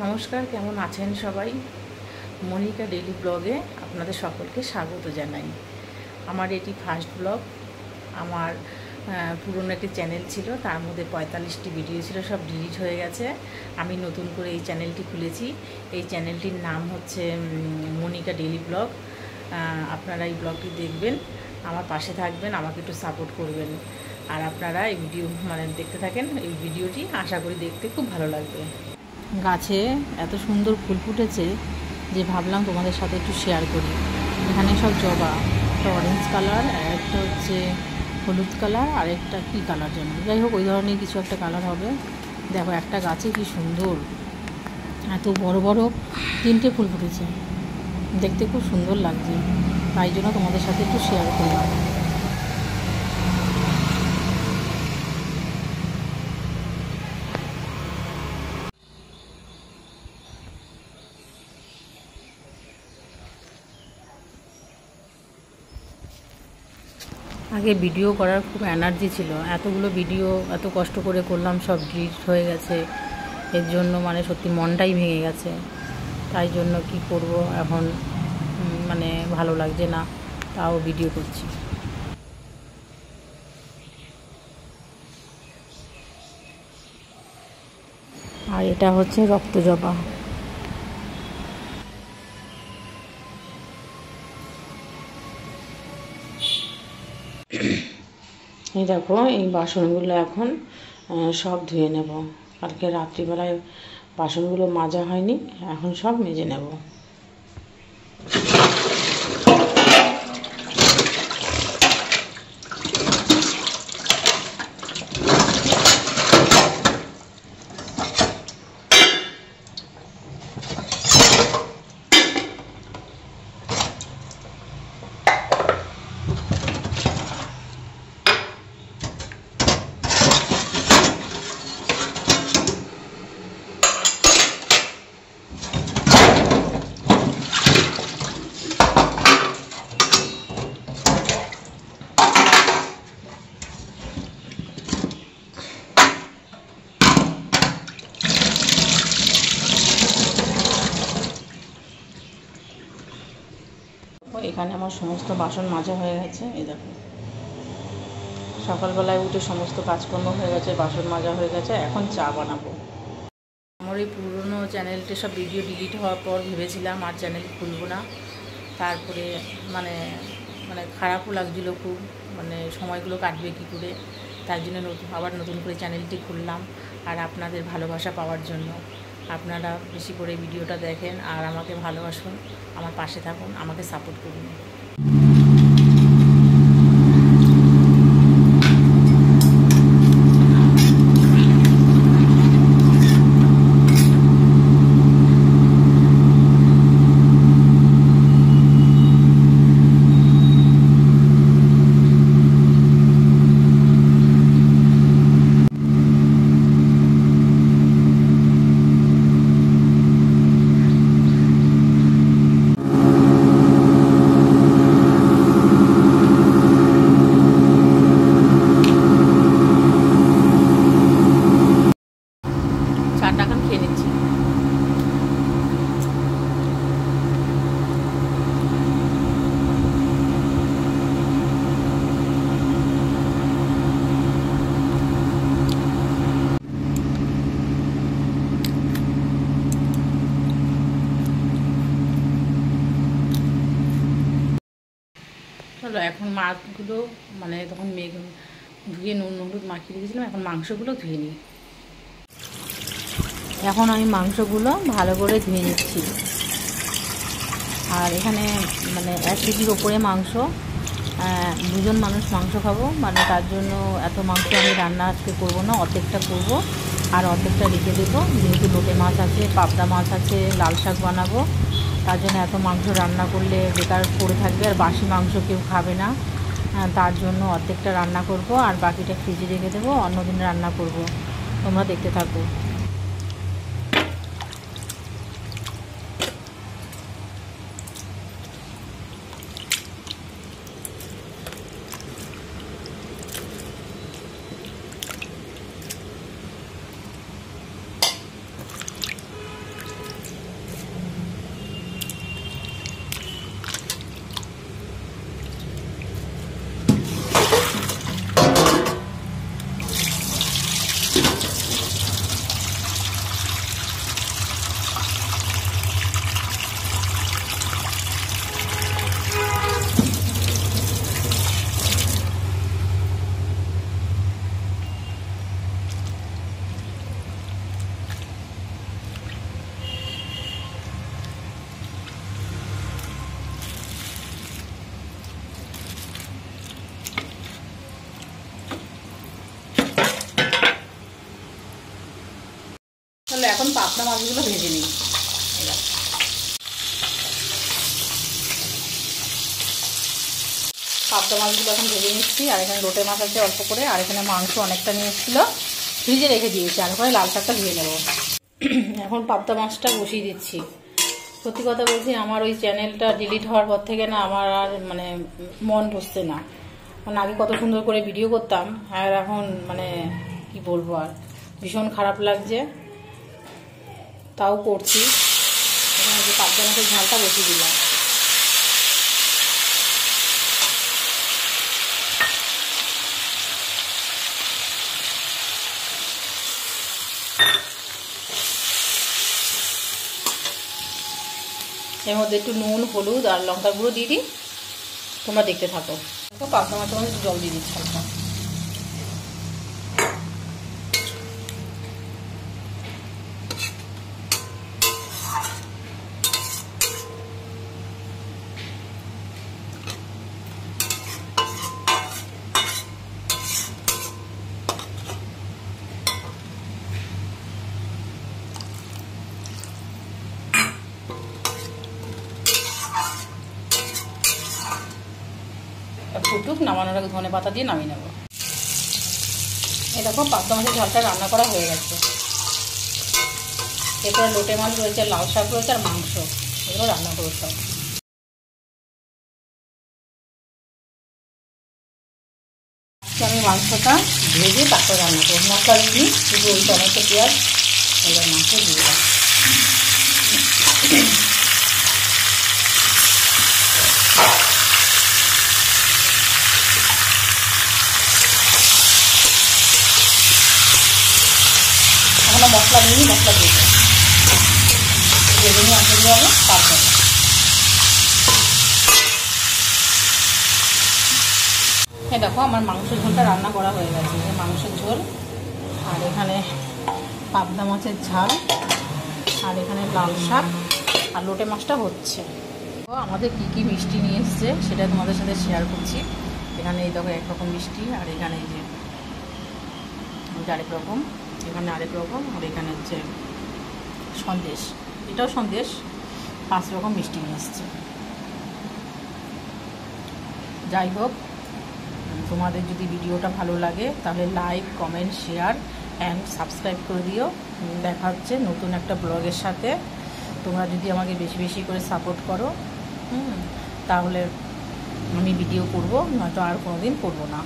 নমস্কার, কেমন আছেন সবাই? মনিকা ডেইলি ব্লগে আপনাদের সকলকে স্বাগত জানাই। আমার এটি ফার্স্ট ব্লগ। আমার পুরনো একটি চ্যানেল ছিল, তার মধ্যে 45টি ভিডিও ছিল, সব ডিলিট হয়ে গেছে। আমি নতুন করে এই চ্যানেলটি খুলেছি। এই চ্যানেলটির নাম হচ্ছে মনিকা ডেইলি ব্লগ। আপনারা এই ব্লগটি দেখবেন, আমার পাশে থাকবেন, আমাকে একটু সাপোর্ট করবেন। আর আপনারা এই ভিডিও দেখতে থাকেন। এই ভিডিওটি আশা করি দেখতে খুব ভালো লাগবে। গাছে এত সুন্দর ফুল ফুটেছে যে ভাবলাম তোমাদের সাথে একটু শেয়ার করি। এখানে সব জবা, একটা অরেঞ্জ কালার, আর একটা হচ্ছে হলুদ কালার, আর একটা কী কালার যেন, যাই হোক ওই ধরনের কিছু একটা কালার হবে। দেখো একটা গাছে কি সুন্দর, এত বড় বড় 3টে ফুল ফুটেছে, দেখতে খুব সুন্দর লাগছে, তাই জন্য তোমাদের সাথে একটু শেয়ার করলাম। আগে ভিডিও করার খুব এনার্জি ছিল, এতগুলো ভিডিও এত কষ্ট করে করলাম, সব ডিলিট হয়ে গেছে। এর জন্য সত্যি মনটাই ভেঙে গেছে। তাই জন্য কি করব এখন, ভালো লাগছে না, তাও ভিডিও করছি। আর এটা হচ্ছে রক্তজবা। এই দেখো, এই বাসনগুলো এখন সব ধুয়ে নেব। কালকে রাত্রিবেলায় বাসনগুলো মাজা হয়নি, এখন সব মেজে নেব। এখানে আমার সমস্ত বাসন মাজা হয়ে গেছে। এই দেখো, সকালবেলায় উঠে সমস্ত কাজকর্ম হয়ে গেছে, বাসন মাজা হয়ে গেছে, এখন চা বানাবো। আমার এই পুরনো চ্যানেলটি সব ভিডিও ডিলিট হওয়ার পর ভেবেছিলাম আর চ্যানেল খুলবো না। তারপরে খারাপও লাগছিলো খুব, সময়গুলো কাটবে কী করে। তার জন্য আবার নতুন করে চ্যানেলটি খুললাম, আর আপনাদের ভালোবাসা পাওয়ার জন্য। আপনারা বেশি করে ভিডিওটা দেখেন আর আমাকে ভালোবাসুন, আমার পাশে থাকুন, আমাকে সাপোর্ট করুন। চলো এখন মাছগুলো তখন ধুয়ে নুন হলুদ মাখিয়ে রেখেছিলাম, এখন মাংসগুলো ধুয়ে নিই। এখন আমি মাংসগুলো ভালো করে ধুয়ে নিচ্ছি। আর এখানে 1 কেজির ওপরে মাংস, 2জন মানুষ মাংস খাবো, তার জন্য এত মাংস আমি রান্না আজকে করবো না, অর্ধেকটা করবো আর অর্ধেকটা রেখে দেবো। যেহেতু লোটে মাছ আছে, পাবদা মাছ আছে, লাল শাক বানাবো, তার জন্য এত মাংস রান্না করলে বেকার পড়ে থাকবে, আর বাসি মাংস কেউ খাবে না। তার জন্য অর্ধেকটা রান্না করব আর বাকিটা ফ্রিজে রেখে দেবো, অন্যদিন রান্না করব। তোমরা দেখতে থাকো। তাহলে এখন পাবদা মাছগুলো ভেজে নিই। পাবদা মাছগুলো এখন ভেজে নিচ্ছি। আর এখানে লোটে মাছ আছে অল্প করে, আর এখানে মাংস অনেকটা নিয়ে এসেছিলো, ফ্রিজে রেখে দিয়েছি। আর ওখানে লাল শাকটা ধুয়ে নেব। এখন পাবদা মাছটা বসিয়ে দিচ্ছি। সত্যি কথা বলছি, আমার ওই চ্যানেলটা ডিলিট হওয়ার পর থেকে না আমার আর মানে মন বসছে না। মানে আগে কত সুন্দর করে ভিডিও করতাম, আর এখন মানে কি বলবো, আর ভীষণ খারাপ লাগছে। তাও করছি। এখানে যে পাবদা মাছের ঝালটা বসিয়ে দিলাম। এর মধ্যে একটু নুন, হলুদ আর লঙ্কার গুঁড়ো দিয়ে দিই। তোমরা দেখতে থাকো। পাবদা মাছের মধ্যে জল দিয়ে দিচ্ছি হালকা। ফুটুক, নামানোর আগে ধনে পাতা দিয়ে নামিয়ে নেব। এই দেখো পাবদা মাছের ঝালটা রান্না করা হয়ে গেছে। এরপরে লোটে মাছ রয়েছে, লাল শাক রয়েছে আর মাংস, এগুলো রান্না করবো সব। আমি মাংসটা ভেজে তারপর রান্না করবো। মশলা দিই শুধু ওই টমেটো, পেঁয়াজ, এবার মাংস দিয়ে দিলাম। এখনো মশলা দিইনি, মশলা দিয়ে দেবো। ভেজে নিয়ে আসতে দিয়ে হবে তারপর। এই দেখো আমার মাংসের ঝোলটা রান্না করা হয়ে গেছে। মাংসের ঝোল, আর এখানে পাবদা মাছের ঝাল, আর এখানে লাল শাক, আর লোটে মাছটা হচ্ছে। আমাদের কি কি মিষ্টি নিয়ে এসছে সেটা তোমাদের সাথে শেয়ার করছি। এখানে এই দেখো একরকম মিষ্টি, আর এখানে এই যে আরেক রকম, এখানে আরেক রকম, আর এখানে হচ্ছে সন্দেশ, এটাও সন্দেশ। 5 রকম মিষ্টি নিয়ে এসছে। যাই হোক, তোমাদের যদি ভিডিওটা ভালো লাগে তাহলে like, comment, share and subscribe করে দিও। দেখা হচ্ছে নতুন একটা ব্লগের সাথে। তোমরা যদি আমাকে বেশি বেশি করে সাপোর্ট করো, তাহলে আমি ভিডিও করব, নয়তো আর কোনোদিন করব না।